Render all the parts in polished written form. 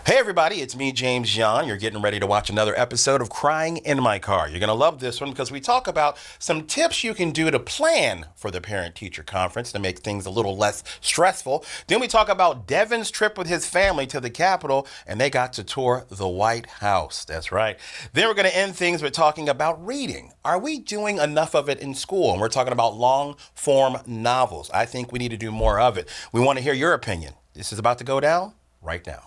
Hey everybody, it's me, James Yon. You're getting ready to watch another episode of Crying in My Car. You're going to love this one because we talk about some tips you can do to plan for the parent-teacher conference to make things a little less stressful. Then we talk about Devin's trip with his family to the Capitol, and they got to tour the White House. That's right. Then we're going to end things with talking about reading. Are we doing enough of it in school? And we're talking about long-form novels. I think we need to do more of it. We want to hear your opinion. This is about to go down right now.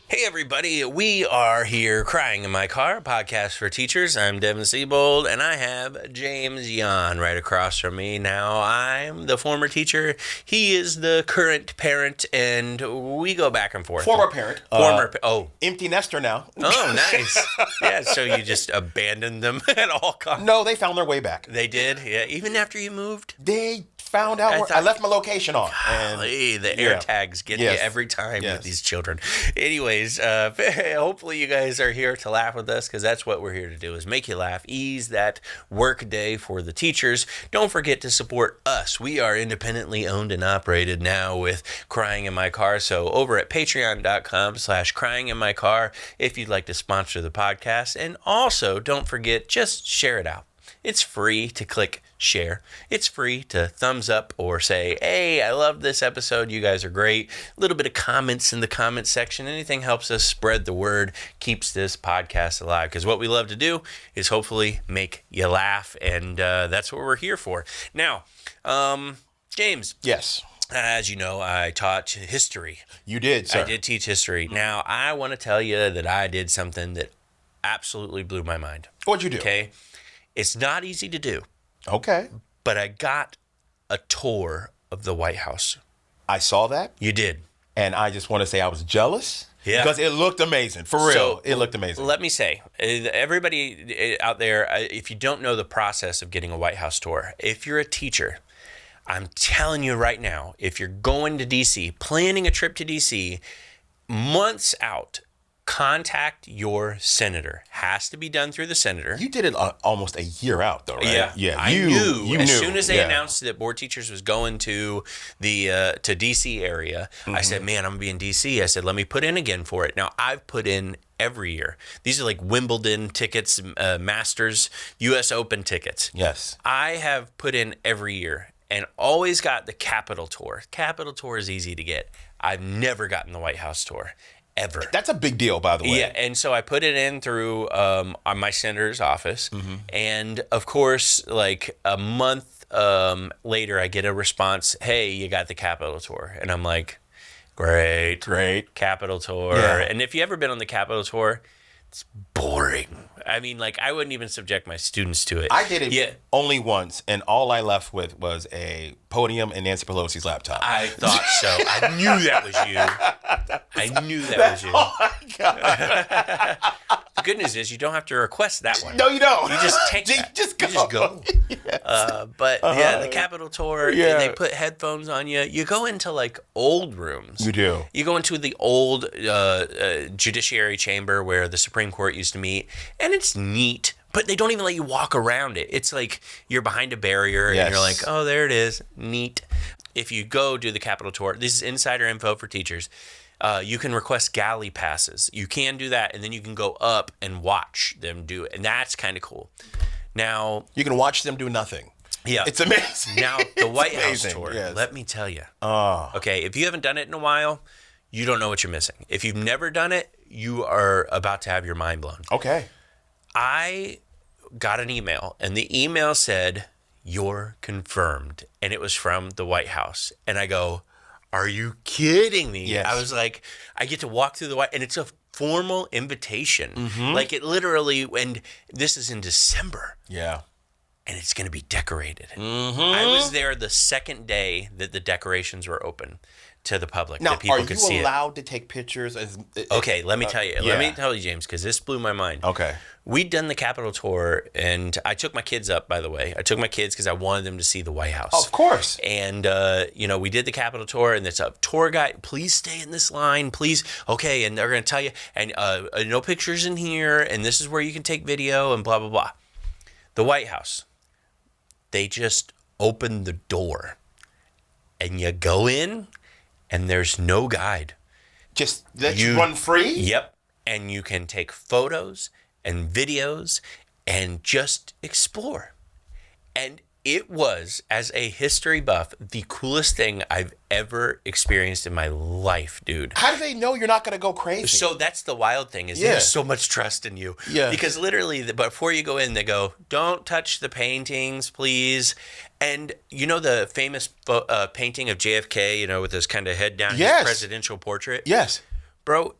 Hey everybody, we are here Crying in My Car, a podcast for teachers. I'm Devin Siebold, and I have James Yon right across from me. Now, I'm the former teacher. He is the current parent, and we go back and forth. Former parent. Empty nester now. Oh, nice. Yeah, so you just abandoned them at all costs. No, they found their way back. They did? Yeah, even after you moved? They found out I left my location on. Golly, the air tags get you every time with these children. Anyways, hopefully you guys are here to laugh with us, because that's what we're here to do, is make you laugh, ease that work day for the teachers. Don't forget to support us. We are independently owned and operated now with Crying in My Car. So over at patreon.com/cryinginmycar if you'd like to sponsor the podcast. And also, don't forget, just share it out. It's free to click share. It's free to thumbs up or say, hey, I love this episode. You guys are great. A little bit of comments in the comment section. Anything helps us spread the word, keeps this podcast alive. Because what we love to do is hopefully make you laugh. And that's what we're here for. Now, James. Yes. As you know, I taught history. You did, sir. I did teach history. Now, I want to tell you that I did something that absolutely blew my mind. What'd you do? Okay. It's not easy to do. Okay. But I got a tour of the White House. I saw that. You did. And I just want to say I was jealous. Yeah. Because it looked amazing. For real. So, it looked amazing. Let me say, everybody out there, if you don't know the process of getting a White House tour, if you're a teacher, I'm telling you right now, if you're going to D.C., planning a trip to D.C., months out, contact your senator. Has to be done through the senator. You did it almost a year out, though, right? Yeah. Yeah. I knew. As soon as they announced that board teachers was going to the to D.C. area, I said, man, I'm going to be in D.C. I said, let me put in again for it. Now, I've put in every year. These are like Wimbledon tickets, Masters, U.S. Open tickets. Yes. I have put in every year and always got the Capitol tour. Capitol tour is easy to get. I've never gotten the White House tour. Ever. That's a big deal, by the way. Yeah, and so I put it in through my senator's office, and of course, like a month later, I get a response, hey, you got the Capitol tour. And I'm like, great. Capitol tour. Yeah. And if you ever been on the Capitol tour, it's boring. I mean, like, I wouldn't even subject my students to it. I did it only once, and all I left with was a podium and Nancy Pelosi's laptop. I thought so. I knew that was you. Oh, my God. The good news is you don't have to request that one. No, you don't. You just take that. Just go. You just go. Yes. The Capitol tour, they put headphones on you. You go into like old rooms. You do. You go into the old judiciary chamber where the Supreme Court used to meet, and it's neat, but they don't even let you walk around it. It's like you're behind a barrier, and you're like, oh, there it is. Neat. If you go do the Capitol tour, this is insider info for teachers. You can request galley passes. You can do that, and then you can go up and watch them do it, and that's kind of cool. Now, you can watch them do nothing. Yeah. It's amazing. Now, the White House tour, let me tell you. Okay, if you haven't done it in a while, you don't know what you're missing. If you've never done it, you are about to have your mind blown. Okay. I got an email, and the email said, you're confirmed, and it was from the White House. And I go, are you kidding me? Yes. I was like, I get to walk through the White, and it's a formal invitation. Like it literally, and this is in December. Yeah. And it's going to be decorated. I was there the second day that the decorations were open. to the public Now, that people are could you see it. allowed to take pictures? Okay, let me tell you. yeah. Let me tell you, James, because this blew my mind. Okay. We'd done the Capitol tour, and I took my kids up, by the way. I took my kids because I wanted them to see the White House. Oh, of course. And, we did the Capitol tour, and it's a tour guide. Please stay in this line, please. Okay, and they're going to tell you, and no pictures in here, and this is where you can take video, and blah, blah, blah. The White House, they just opened the door, and you go in, and there's no guide. Just let you run free? Yep. And you can take photos and videos and just explore. And it was, as a history buff, the coolest thing I've ever experienced in my life, dude. How do they know you're not going to go crazy? So that's the wild thing, is there's so much trust in you. Yeah. Because literally, before you go in, they go, don't touch the paintings, please. And you know the famous painting of JFK, with his kind of head down, his presidential portrait? Yes. Bro,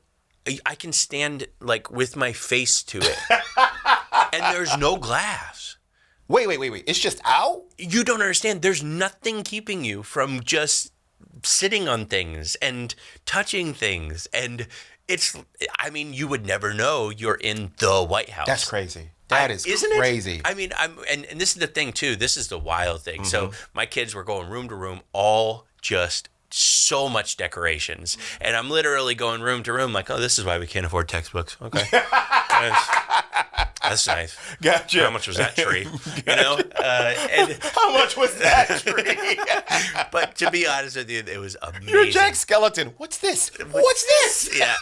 I can stand like with my face to it. And there's no glass. Wait. It's just out? You don't understand. There's nothing keeping you from just sitting on things and touching things. And you would never know you're in the White House. That's crazy. That is Isn't crazy. it? I mean, and this is the thing too. This is the wild thing. So my kids were going room to room, all just so much decorations, and I'm literally going room to room like, oh, this is why we can't afford textbooks. Okay, that's nice. Gotcha. How much was that tree? And How much was that tree? but to be honest with you, it was amazing. You're Jack Skeleton. What's this? What's this? Yeah.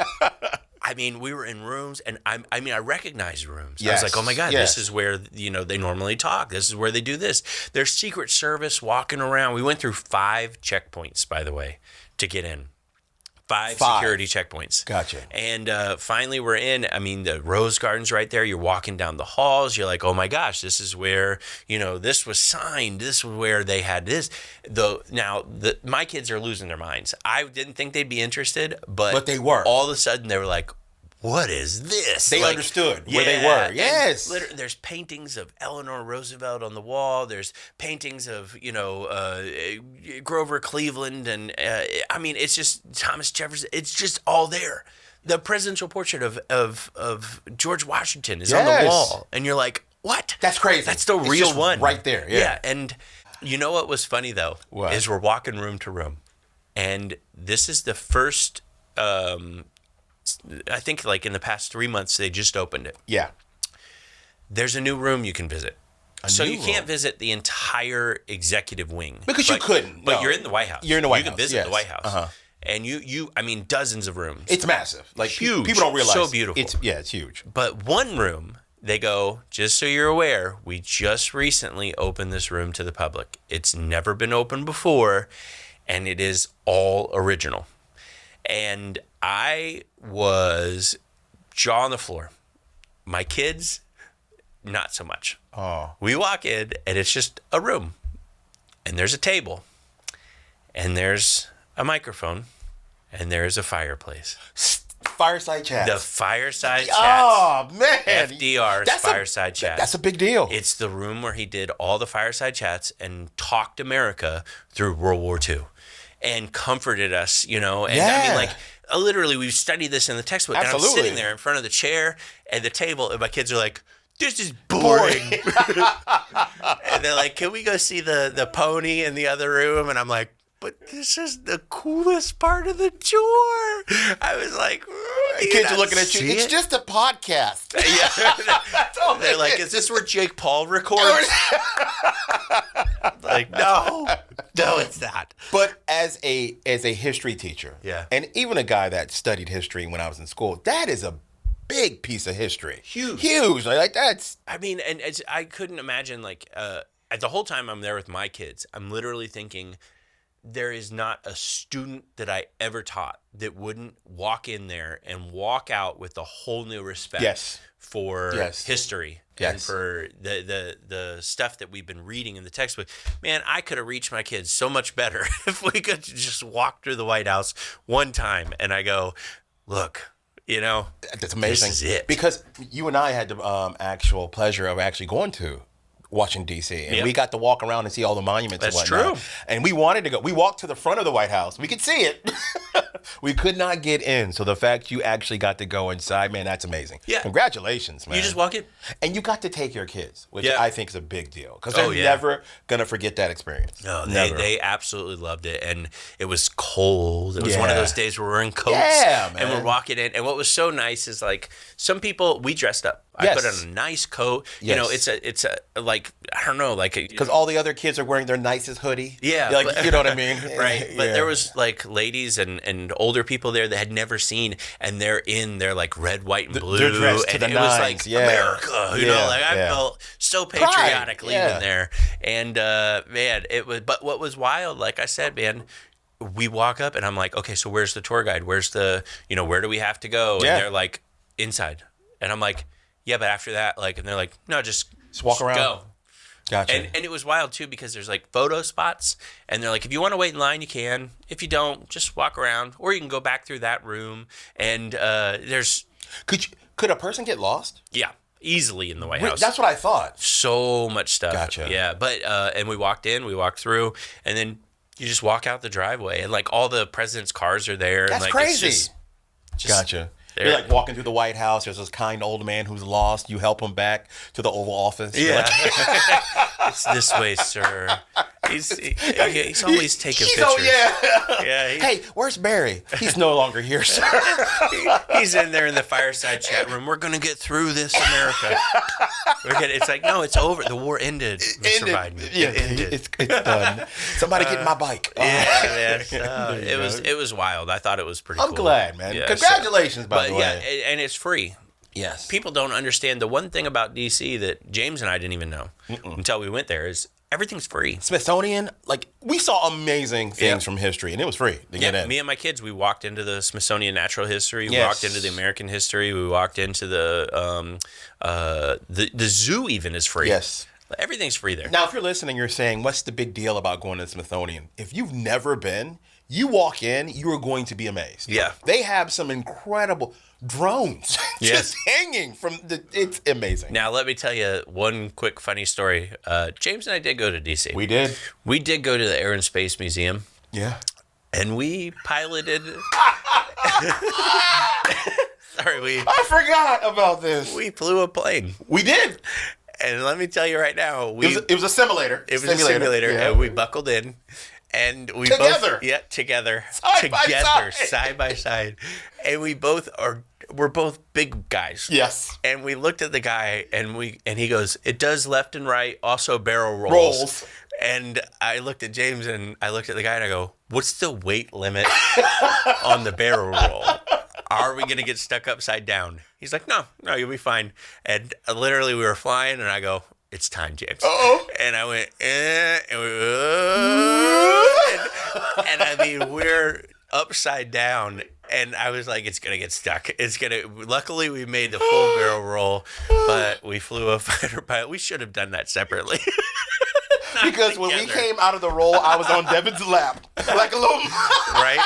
I mean, we were in rooms, and I recognized rooms. Yes. I was like, oh my God, Yes. this is where, they normally talk. This is where they do this. There's Secret Service walking around. We went through 5 checkpoints, by the way, to get in. 5 security checkpoints. Gotcha. And finally we're in. I mean, the Rose Garden's right there. You're walking down the halls. You're like, oh my gosh, this is where, this was signed. This was where they had this. My kids are losing their minds. I didn't think they'd be interested, but they were. All of a sudden they were like, what is this? They understood where they were. Yes. There's paintings of Eleanor Roosevelt on the wall. There's paintings of, Grover Cleveland. And, it's just Thomas Jefferson. It's just all there. The presidential portrait of George Washington is on the wall. And you're like, what? That's crazy. That's the It's real just one. right there. Yeah. And you know what was funny, though? What? Is we're walking room to room. And this is the first... I think like in the past 3 months, they just opened it. Yeah. There's a new room you can visit. So you new can't room? visit the entire executive wing. Because you couldn't. But No. you're in the White House. You're in the White You can House, visit yes. the White House. Uh-huh. And dozens of rooms. It's massive. Like, Huge. people don't realize. So beautiful. It's huge. But one room, they go, just so you're aware, we just recently opened this room to the public. It's never been opened before, and it is all original. And I was jaw on the floor. My kids, not so much. Oh. We walk in, and it's just a room. And there's a table. And there's a microphone. And there's a fireplace. Fireside chats. The fireside chats. Oh, man. FDR's fireside chat. That's a big deal. It's the room where he did all the fireside chats and talked America through World War II and comforted us, And I mean, like, literally, we've studied this in the textbook. Absolutely. And I'm sitting there in front of the chair and the table, and my kids are like, this is boring. And they're like, can we go see the pony in the other room? And I'm like, but this is the coolest part of the tour. I was like, kids are looking at you. It's just a podcast. Yeah. They're like, is this where Jake Paul records? Like, no, it's not. But as a history teacher, Yeah. and even a guy that studied history when I was in school, that is a big piece of history. Huge. Like that's. I mean, and I couldn't imagine, like, the whole time I'm there with my kids, I'm literally thinking, there is not a student that I ever taught that wouldn't walk in there and walk out with a whole new respect for history and for the stuff that we've been reading in the textbook. Man, I could have reached my kids so much better if we could just walk through the White House one time and I go, look, that's amazing. This is it. Because you and I had the actual pleasure of actually going to watching DC, and Yep. we got to walk around and see all the monuments. That's and whatnot. true. And we wanted to go. We walked to the front of the White House. We could see it. We could not get in. So the fact you actually got to go inside, man, that's amazing. Yeah. Congratulations, man. You just walk in. And you got to take your kids, which Yeah. I think is a big deal because they're Oh, yeah. never gonna forget that experience. No, Never. they absolutely loved it, and it was cold. It was one of Yeah. those days where we're in coats, Yeah, and we're man. walking in. And what was so nice is like some people we dressed up. I Yes. put on a nice coat. You know, Yes. it's a like I don't know, like Because all the other kids are wearing their nicest hoodie. yeah, Like, but- you know what I mean? right. But Yeah. there was like ladies and older people there that had never seen, and they're in their like red, white, and blue, they're dressed to and the it was nines. like Yeah. America. You know, Yeah, like I yeah. felt so patriotic Pride, leaving yeah. there, and man, it was. But what was wild, like I said, man. We walk up and I'm like, okay, so where's the tour guide? Where's the, where do we have to go? And Yeah. they're like, inside. And I'm like, yeah, but after that, like, and they're like, no, just walk around. Go. Gotcha. And it was wild too because there's like photo spots, and they're like, if you want to wait in line, you can. If you don't, just walk around, or you can go back through that room. And there's Could a person get lost? easily in the White Wait, House. that's what I thought. So much stuff. Gotcha. Yeah, but and we walked through, and then you just walk out the driveway, and like all the president's cars are there. That's and like crazy. It's just Gotcha. there. You're like walking through the White House. There's this kind old man who's lost. You help him back to the Oval Office. You're Yeah. like, It's this way, sir. He's always taking He's- pictures. oh, yeah. Yeah, Hey, where's Barry? He's no longer here, sir. he's in there in the fireside chat room. We're gonna get through this, America. It's like, no, it's over. The war ended, Mr. Biden. Yeah, It ended. it's done. Somebody get my bike. Yeah, man. There you It was wild. I thought it was pretty I'm cool. glad, man. Yeah, Congratulations, by but the yeah, way. and it's free. Yes. People don't understand the one thing about DC that James and I didn't even know until we went there is everything's free. Smithsonian, like, we saw amazing things Yeah. from history, and it was free to get in. Me and my kids, we walked into the Smithsonian Natural History. We Yes. walked into the American History. We walked into the zoo. Even is free. Yes. Everything's free there. Now, if you're listening, you're saying, what's the big deal about going to the Smithsonian? If you've never been, you walk in, you are going to be amazed. Yeah. They have some incredible drones just hanging from it's amazing. Now, let me tell you one quick funny story. James and I did go to DC. We did. We did go to the Air and Space Museum, Yeah. and we piloted. Sorry, I forgot about this. we flew a plane. We did. And let me tell you right now, It was a simulator. It was a simulator, Yeah. and we buckled in, and we Together. both together, Side by side. side by side, and we're both big guys. Yes. And we looked at the guy, and he goes, "It does left and right, also barrel rolls." Rolls. And I looked at James, and I looked at the guy, and I go, "What's the weight limit on the barrel roll? Are we gonna get stuck upside down?" He's like, no, you'll be fine. And literally, we were flying, and I go, "It's time, James." Uh-oh. And I went, and we, and I mean, we're upside down, and I was like, it's gonna get stuck. Luckily, we made the full barrel roll, but we flew a fighter pilot. We should have done that separately. Because when we together. came out of the roll, I was on Devin's lap. Like a little... Right?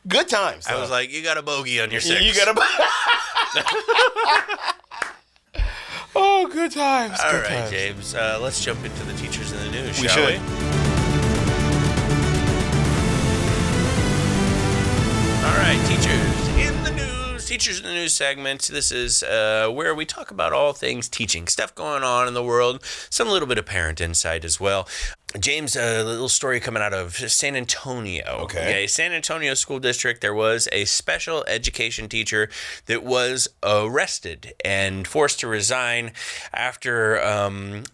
Good times. I was like, you got a bogey on your six. You got a... Oh, good times. All good right, times. James. Let's jump into the teachers in the news, We shall should. we? All right, teachers in the news. Teachers in the news segment. This is where we talk about all things teaching, stuff going on in the world, some little bit of parent insight as well. James, a little story coming out of San Antonio. Okay. San Antonio School District, there was a special education teacher that was arrested and forced to resign after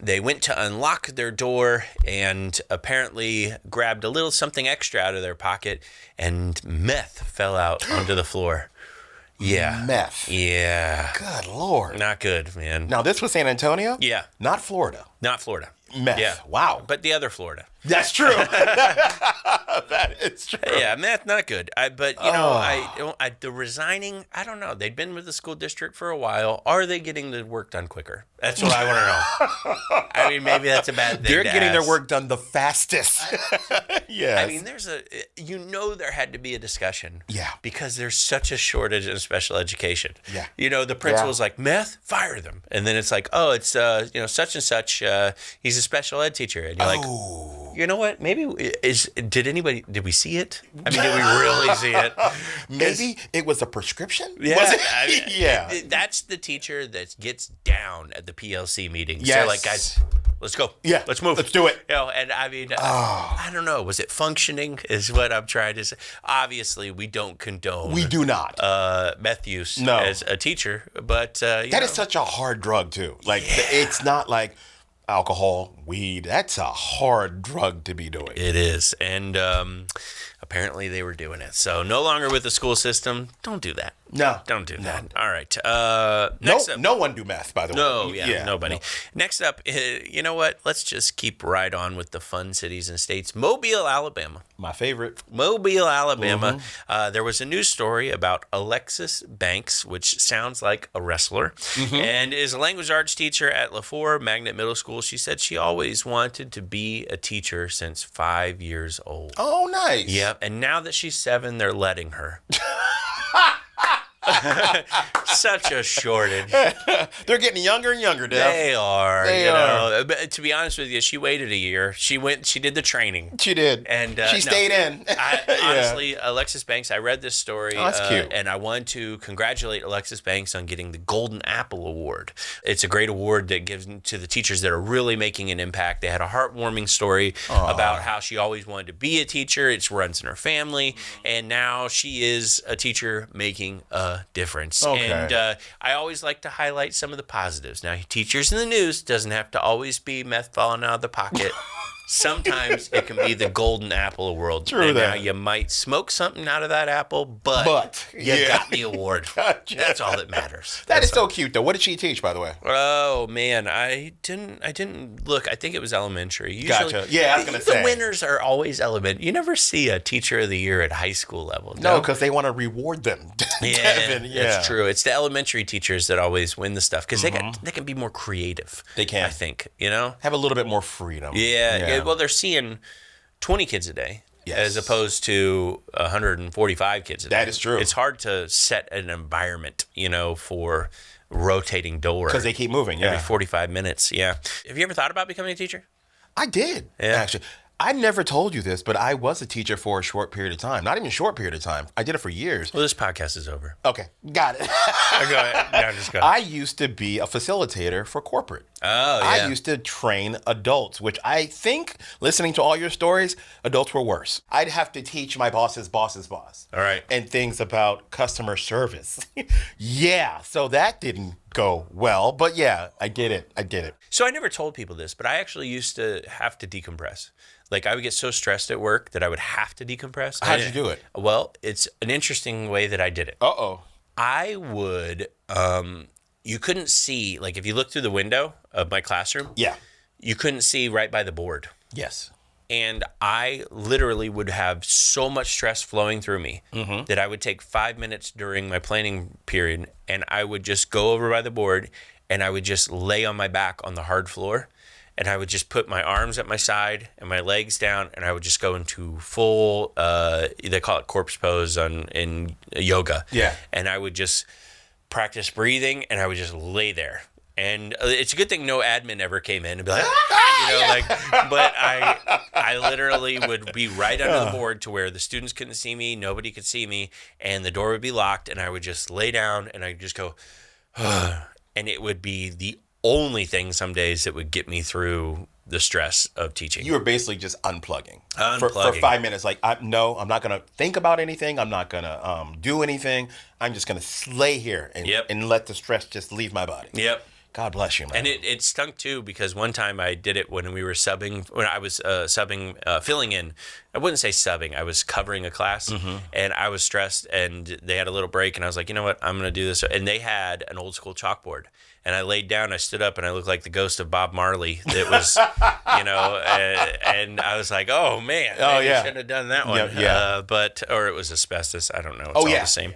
they went to unlock their door and apparently grabbed a little something extra out of their pocket, and meth fell out onto the floor. Yeah. Meth. Yeah. Good Lord. Not good, man. Now, this was San Antonio? Yeah. Not Florida. Not Florida. Meth. Yeah. Wow. But the other Florida. That's true. That is true. Yeah, meth, not good. But, the resigning, I don't know. They'd been with the school district for a while. Are they getting the work done quicker? That's what I want to know. I mean, maybe that's a bad thing. They're to getting ask. their work done the fastest. Yes. I mean, there had to be a discussion. Yeah. Because there's such a shortage in special education. Yeah. The principal's like, meth, fire them. And then it's like, oh, it's, such and such, he's a special ed teacher. And you're like, you know what? Maybe did we see it? I mean, did we really see it? Maybe it was a prescription? Yeah. Was it? Yeah. That's the teacher that gets down at the PLC meetings. Yes. They're like, guys, let's go. Yeah. Let's move. Let's do it. And I mean, I don't know. Was it functioning is what I'm trying to say. Obviously, we don't condone. We do not. Meth use No. as a teacher, but that is such a hard drug too. Like it's not like alcohol, weed. That's a hard drug to be doing. It is. And apparently they were doing it. So no longer with the school system. Don't do that. No. Don't do that. All right. Next up. No one do meth, by the way. No, nobody. No. Next up, you know what? Let's just keep right on with the fun cities and states. Mobile, Alabama. My favorite. Mobile, Alabama. There was a news story about Alexis Banks, which sounds like a wrestler, and is a language arts teacher at LaFour Magnet Middle School. She said she always wanted to be a teacher since 5 years old. Oh, nice. Yep. And now that she's 7, they're letting her. Such a shortage. They're getting younger and younger, Dev. They are. They are. But to be honest with you, she waited a year. She did the training. She did. And she stayed in. Honestly, Alexis Banks, I read this story. Oh, that's cute. And I want to congratulate Alexis Banks on getting the Golden Apple Award. It's a great award that gives to the teachers that are really making an impact. They had a heartwarming story about how she always wanted to be a teacher. It runs in her family. And now she is a teacher making a difference. Okay. And I always like to highlight some of the positives. Now, teachers in the news doesn't have to always be meth falling out of the pocket. Sometimes it can be the golden apple of world. True and that. now you might smoke something out of that apple, but you got the award. Gotcha. That's all that matters. That is so cute, though. What did she teach, by the way? Oh man, I didn't look. I think it was elementary. Usually, Gotcha. Yeah, I was gonna say the winners are always elementary. You never see a teacher of the year at high school level. No, because they want to reward them. Devin, That's true. It's the elementary teachers that always win the stuff because they can be more creative. They can. I think, have a little bit more freedom. Yeah. Well, they're seeing 20 kids a day. Yes. As opposed to 145 kids a day. That is true. It's hard to set an environment, for rotating door. Because they keep moving, Every 45 minutes, yeah. Have you ever thought about becoming a teacher? I did, actually. I never told you this, but I was a teacher for a short period of time. Not even a short period of time. I did it for years. Well, this podcast is over. Okay, got it. Go ahead. No, just go. I used to be a facilitator for corporate. Oh, yeah. I used to train adults, which I think, listening to all your stories, adults were worse. I'd have to teach my boss's boss's boss. All right. And things about customer service. So that didn't go well. But yeah, I did it. So I never told people this, but I actually used to have to decompress. Like I would get so stressed at work that I would have to decompress. How'd you do it? Well, it's an interesting way that I did it. Uh-oh. I would, you couldn't see, like if you look through the window of my classroom, you couldn't see right by the board. Yes. And I literally would have so much stress flowing through me that I would take 5 minutes during my planning period and I would just go over by the board and I would just lay on my back on the hard floor. And I would just put my arms at my side and my legs down, and I would just go into full, they call it corpse pose in yoga. Yeah. And I would just practice breathing, and I would just lay there. And it's a good thing no admin ever came in and be like, but I literally would be right under the board to where the students couldn't see me, nobody could see me, and the door would be locked, and I would just lay down, and I'd just go, and it would be the only thing some days that would get me through the stress of teaching. You were basically just unplugging. For 5 minutes. Like, I'm not going to think about anything. I'm not going to do anything. I'm just going to lay here and let the stress just leave my body. Yep. God bless you, man. And it stunk too because one time I did it when we were when I was filling in. I wouldn't say subbing. I was covering a class and I was stressed and they had a little break and I was like, you know what? I'm going to do this. And they had an old school chalkboard. and I laid down, I stood up, and I looked like the ghost of Bob Marley. That was, and I was like, oh man, maybe I shouldn't have done that one. Or it was asbestos. I don't know. It's all the same.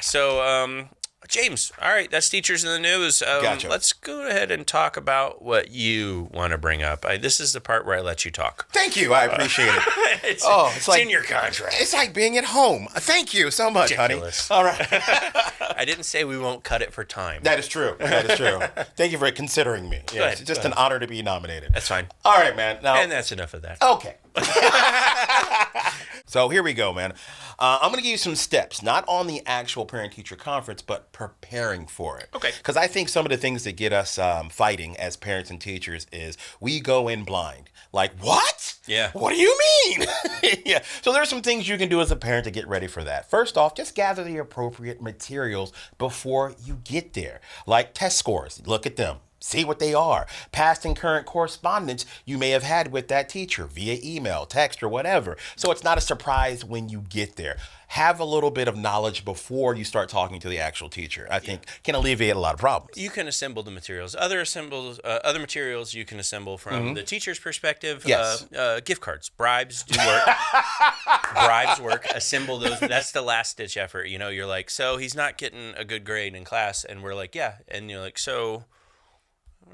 So, James, all right, that's Teachers in the News. Gotcha. Let's go ahead and talk about what you want to bring up. This is the part where I let you talk. Thank you. I appreciate it. It's like in your contract. It's like being at home. Thank you so much, Ridiculous. honey. All right. I didn't say we won't cut it for time. That is true. Thank you for considering me. Go ahead, It's just an honor to be nominated. That's fine. All right, man. Now, And that's enough of that. okay. So here we go, man. I'm going to give you some steps, not on the actual parent-teacher conference, but preparing for it. Okay. Because I think some of the things that get us fighting as parents and teachers is we go in blind. Like, what? Yeah. What do you mean? Yeah. So there's some things you can do as a parent to get ready for that. First off, just gather the appropriate materials before you get there. Like test scores. Look at them. See what they are. Past and current correspondence you may have had with that teacher via email, text, or whatever. So it's not a surprise when you get there. Have a little bit of knowledge before you start talking to the actual teacher. I think can alleviate a lot of problems. You can assemble the materials. Other materials you can assemble from the teacher's perspective. Yes. Gift cards. Bribes do work. Bribes work. Assemble those. That's the last ditch effort. You're like, so he's not getting a good grade in class. And we're like, yeah. And you're like, so...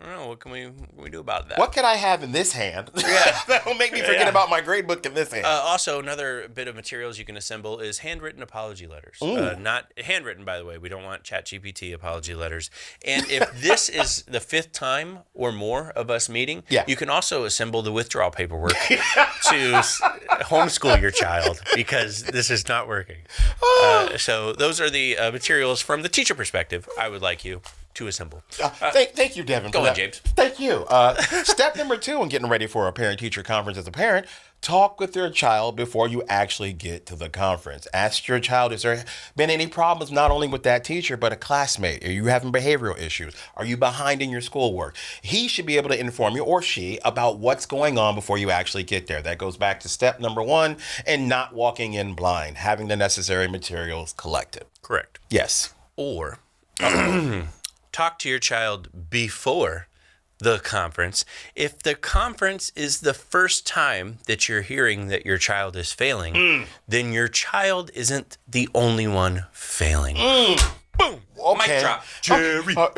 I don't know. What can we do about that? What can I have in this hand? Yeah. That'll make me forget about my grade book in this hand. Also, another bit of materials you can assemble is handwritten apology letters. Not handwritten, by the way. We don't want ChatGPT apology letters. And if this is the 5th time or more of us meeting, you can also assemble the withdrawal paperwork to homeschool your child because this is not working. So those are the materials from the teacher perspective I would like you to assemble. Thank you, Devin. Go ahead, James. Thank you. Step number 2 in getting ready for a parent-teacher conference as a parent, talk with your child before you actually get to the conference. Ask your child, has there been any problems not only with that teacher, but a classmate? Are you having behavioral issues? Are you behind in your schoolwork? He should be able to inform you, or she, about what's going on before you actually get there. That goes back to step number 1, and not walking in blind, having the necessary materials collected. Correct. Yes. Or... talk to your child before the conference. If the conference is the first time that you're hearing that your child is failing, then your child isn't the only one failing. Boom. Okay. Mic drop.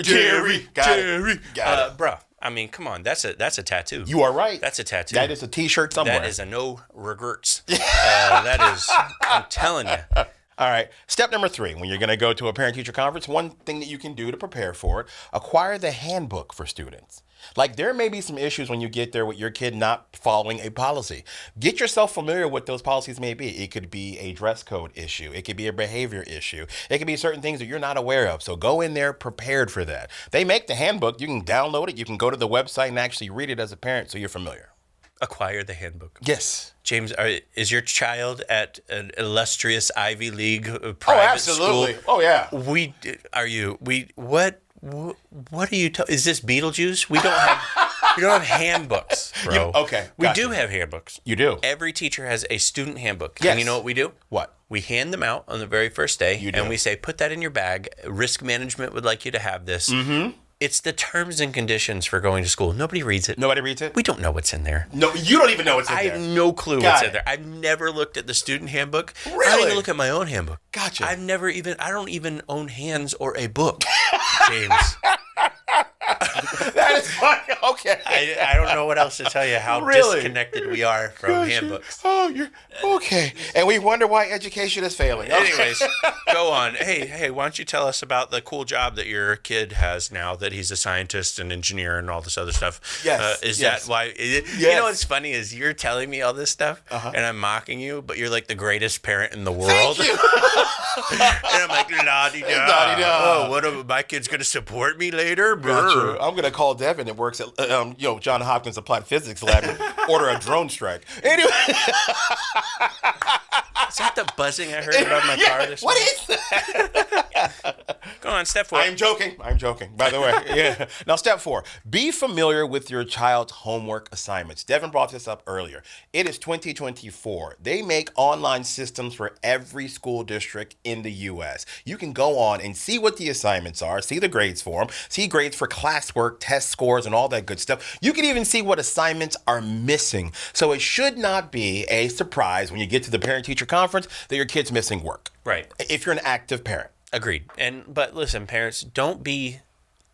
Jerry. Got it. Bro, I mean, come on. That's a tattoo. You are right. That's a tattoo. That is a T-shirt somewhere. That is a no regrets. That is, I'm telling you. All right. Step number 3, when you're going to go to a parent-teacher conference, one thing that you can do to prepare for it, acquire the handbook for students. Like, there may be some issues when you get there with your kid not following a policy. Get yourself familiar with what those policies may be. It could be a dress code issue. It could be a behavior issue. It could be certain things that you're not aware of. So go in there prepared for that. They make the handbook. You can download it. You can go to the website and actually read it as a parent so you're familiar. Acquire the handbook. Yes. James, is your child at an illustrious Ivy League private absolutely. school? Oh, yeah. What are you is this Beetlejuice? We don't have handbooks, bro. Okay. We do have handbooks. You do. Every teacher has a student handbook. Yes. And you know what we do? What? We hand them out on the very first day. You do. And we say, put that in your bag. Risk management would like you to have this. Mm-hmm. It's the terms and conditions for going to school. Nobody reads it. Nobody reads it? We don't know what's in there. No, you don't even know what's in there. I have no clue what's in there. I've never looked at the student handbook. Really? I don't even look at my own handbook. Gotcha. I don't even own hands or a book, James. That is funny. Okay. I don't know what else to tell you how disconnected we are from handbooks. Oh, you're okay. And we wonder why education is failing. Okay. Anyways, go on. Hey, why don't you tell us about the cool job that your kid has now that he's a scientist and engineer and all this other stuff? Yes. Is that why? You know what's funny is you're telling me all this stuff and I'm mocking you, but you're like the greatest parent in the world. Thank you. And I'm like, la-di-da. La-di-da. Oh, my kid's going to support me later? Gotcha. I'm going to call Devin that works at John Hopkins Applied Physics Lab and order a drone strike. Anyway. Is that the buzzing I heard about my car this What morning? is that? Go on, step 4. I'm joking. By the way, yeah. Now, step 4, be familiar with your child's homework assignments. Devin brought this up earlier. It is 2024. They make online systems for every school district in the U.S. You can go on and see what the assignments are, see the grades for them, see grades for classwork, test scores, and all that good stuff. You can even see what assignments are missing. So it should not be a surprise when you get to the parent-teacher conference that your kid's missing work. Right. If you're an active parent. Agreed. But listen, parents, don't be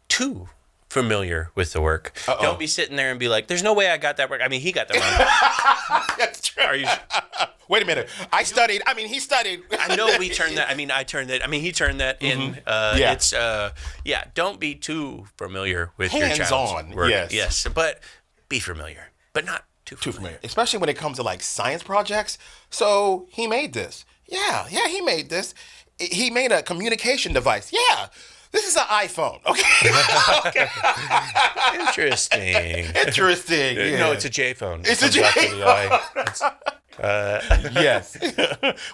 too familiar with the work. Don't be sitting there and be like, "There's no way I got that work." I mean, he got that wrong. That's true. Are you? Wait a minute. I studied. I mean, he studied. I know we turned that. I mean, I turned that. I mean, he turned that in. Yeah. It's don't be too familiar with your Hands child's on, work. yes. But be familiar, but not too familiar. Especially when it comes to like science projects. So he made this. Yeah, he made this. He made a communication device. Yeah. This is an iPhone. Okay. Interesting. Interesting. Yeah. No, it's a J phone. It's a J phone. Yes.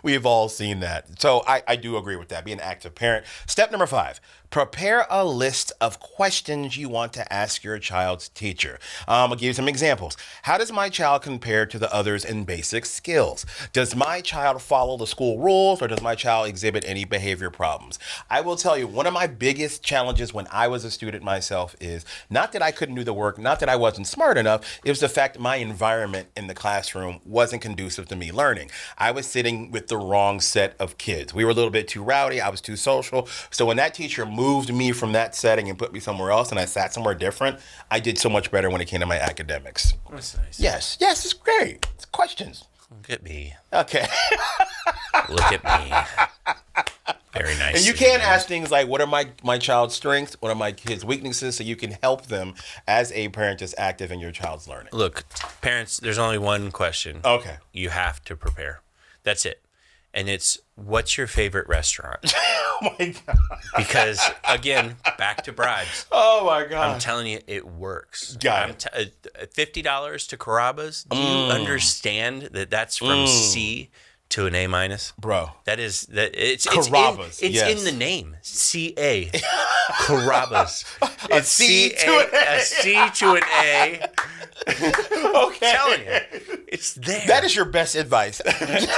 We've all seen that. So I do agree with that. Be an active parent. Step number 5, prepare a list of questions you want to ask your child's teacher. I'll give you some examples. How does my child compare to the others in basic skills? Does my child follow the school rules, or does my child exhibit any behavior problems? I will tell you, one of my biggest challenges when I was a student myself is not that I couldn't do the work, not that I wasn't smart enough. It was the fact that my environment in the classroom wasn't conducive to me learning. I was sitting with the wrong set of kids. We were a little bit too rowdy. I was too social. So when that teacher moved me from that setting and put me somewhere else and I sat somewhere different, I did so much better when it came to my academics. That's nice. Yes, it's great. It's questions. Look at me. Okay. Look at me. Very nice. And you can ask things like, what are my child's strengths? What are my kids' weaknesses? So you can help them as a parent that's active in your child's learning. Look, parents, there's only one question. Okay. You have to prepare. That's it. And it's, what's your favorite restaurant? Oh my God. Because, again, back to bribes. Oh my God. I'm telling you, it works. Got it. $50 to Carrabba's. Do you understand that that's from C to an A-? Bro. It's Carrabba's, it's yes. in the name. C-A. Carrabba's. A It's C C-A, to an A. a C to an A. Okay. I'm telling you, it's there. That is your best advice. Dude,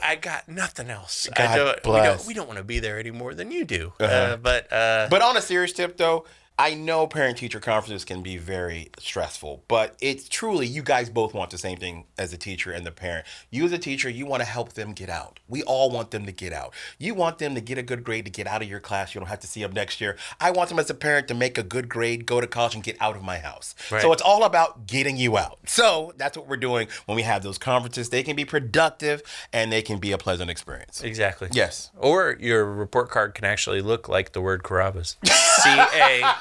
I got nothing else. God bless. We don't want to be there any more than you do. But on a serious tip, though, I know parent-teacher conferences can be very stressful, but it's truly, you guys both want the same thing as a teacher and the parent. You as a teacher, you want to help them get out. We all want them to get out. You want them to get a good grade, to get out of your class. You don't have to see them next year. I want them as a parent to make a good grade, go to college, and get out of my house. Right. So it's all about getting you out. So that's what we're doing when we have those conferences. They can be productive, and they can be a pleasant experience. Exactly. Yes. Or your report card can actually look like the word Carrabba's. C-A-B-B-A.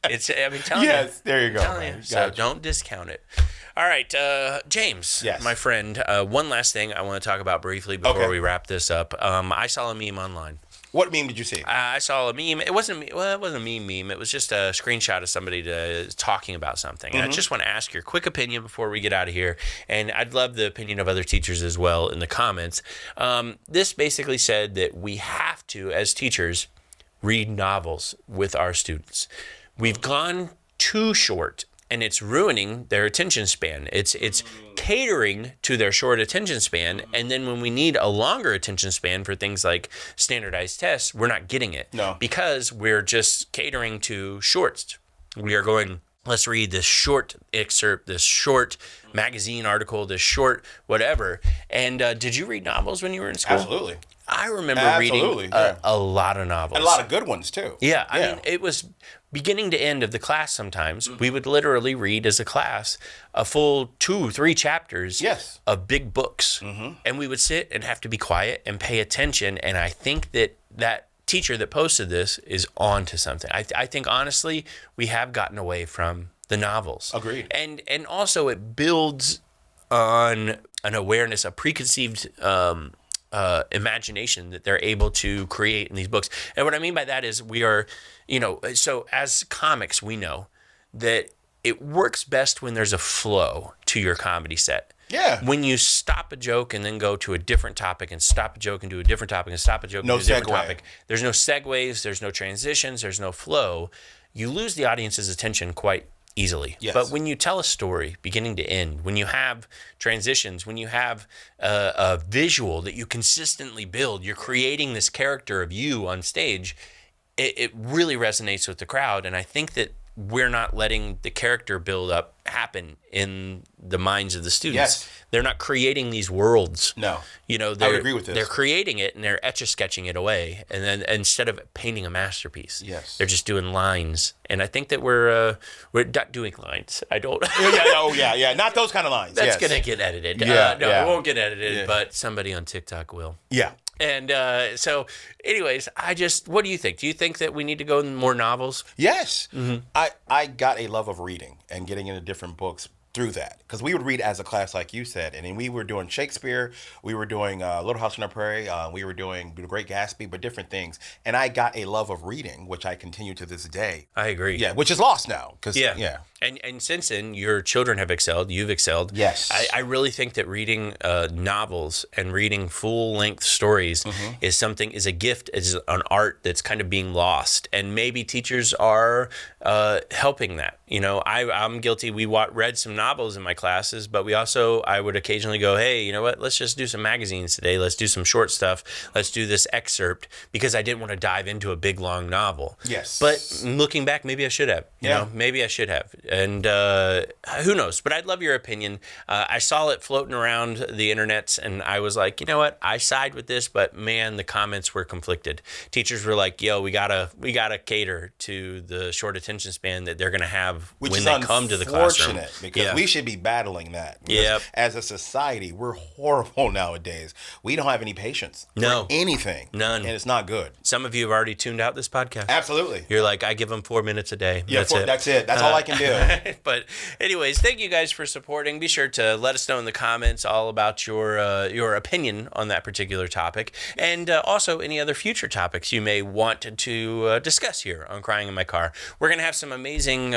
It's, I mean, telling you. Yes, there you go. Telling you. Man. So Gotcha. don't discount it. All right, James, Yes. my friend, one last thing I want to talk about briefly before Okay. we wrap this up. I saw a meme online. What meme did you see? I saw a meme. It wasn't a meme. It was just a screenshot of somebody talking about something. And I just want to ask your quick opinion before we get out of here. And I'd love the opinion of other teachers as well in the comments. This basically said that we have to, as teachers, read novels with our students. We've gone too short, and it's ruining their attention span. It's catering to their short attention span, and then when we need a longer attention span for things like standardized tests, we're not getting it. No. Because we're just catering to shorts. We are going, let's read this short excerpt, this short magazine article, this short whatever. And did you read novels when you were in school? Absolutely. I remember Absolutely, reading yeah. a lot of novels. And a lot of good ones, too. Yeah, I mean, it was beginning to end of the class sometimes. We would literally read as a class a full 2-3 chapters Yes. of big books. And we would sit and have to be quiet and pay attention. And I think that teacher that posted this is on to something. I think, honestly, we have gotten away from the novels. Agreed. And also it builds on an awareness, a preconceived imagination that they're able to create in these books. And what I mean by that is we are, so as comics, we know that it works best when there's a flow to your comedy set. Yeah. When you stop a joke and then go to a different topic and stop a joke and do a different topic and stop a joke and do a different topic, there's no segues, there's no transitions, there's no flow. You lose the audience's attention quite easily. Yes. But when you tell a story beginning to end, when you have transitions, when you have a visual that you consistently build, you're creating this character of you on stage, it really resonates with the crowd. And I think that we're not letting the character build up happen in the minds of the students. Yes. They're not creating these worlds. No. You know, I would agree with this. They're creating it and they're etch-a-sketching it away. And then instead of painting a masterpiece, yes, they're just doing lines. And I think that we're not doing lines. I don't. Yeah. Not those kind of lines. That's going to get edited. Yeah, it won't get edited, but somebody on TikTok will. Yeah. And so, anyways, what do you think? Do you think that we need to go in more novels? Yes. Mm-hmm. I got a love of reading and getting into different books through that, because we would read as a class, like you said, and then we were doing Shakespeare, we were doing Little House on the Prairie, we were doing The Great Gatsby, but different things. And I got a love of reading, which I continue to this day. I agree. Yeah, which is lost now. Yeah. And since then, your children have excelled. You've excelled. Yes. I really think that reading novels and reading full-length stories is a gift, is an art that's kind of being lost. And maybe teachers are helping that. You know, I'm guilty. We read some novels in my classes, but I would occasionally go, hey, you know what? Let's just do some magazines today. Let's do some short stuff. Let's do this excerpt, because I didn't want to dive into a big, long novel. Yes. But looking back, maybe I should have. You know, maybe I should have. And who knows? But I'd love your opinion. I saw it floating around the internet, and I was like, you know what? I side with this, but man, the comments were conflicted. Teachers were like, yo, we gotta cater to the short attention span that they're gonna have when they come to the classroom. Because we should be battling that. Yep. As a society, we're horrible nowadays. We don't have any patience for anything. None. And it's not good. Some of you have already tuned out this podcast. Absolutely. You're like, I give them 4 minutes a day. Yeah, that's it. That's all I can do. But anyways, thank you guys for supporting. Be sure to let us know in the comments all about your opinion on that particular topic, and also any other future topics you may want to discuss here on Crying in My Car. We're going to have some amazing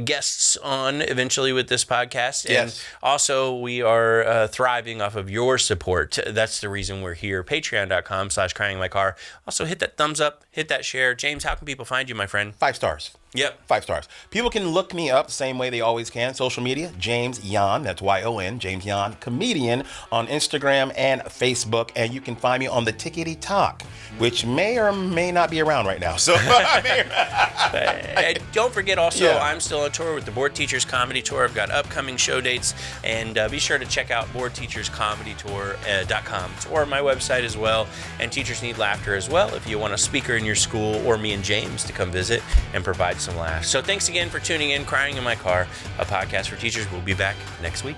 guests on eventually with this podcast. And also we are thriving off of your support. That's the reason we're here. Patreon.com/cryinginmycar. Also hit that thumbs up, hit that share. James, how can people find you, my friend? 5 stars. Yep. 5 stars. People can look me up the same way they always can. Social media, James Yon, that's Y-O-N, James Yon, comedian on Instagram and Facebook. And you can find me on the Tickety Talk, which may or may not be around right now. So, and don't forget also, I'm still on tour with the Board Teachers Comedy Tour. I've got upcoming show dates, and be sure to check out boardteacherscomedytour.com or my website as well. And Teachers Need Laughter as well, if you want a speaker in your school or me and James to come visit and provide some laughs. So thanks again for tuning in. Crying in My Car, a podcast for teachers. We'll be back next week.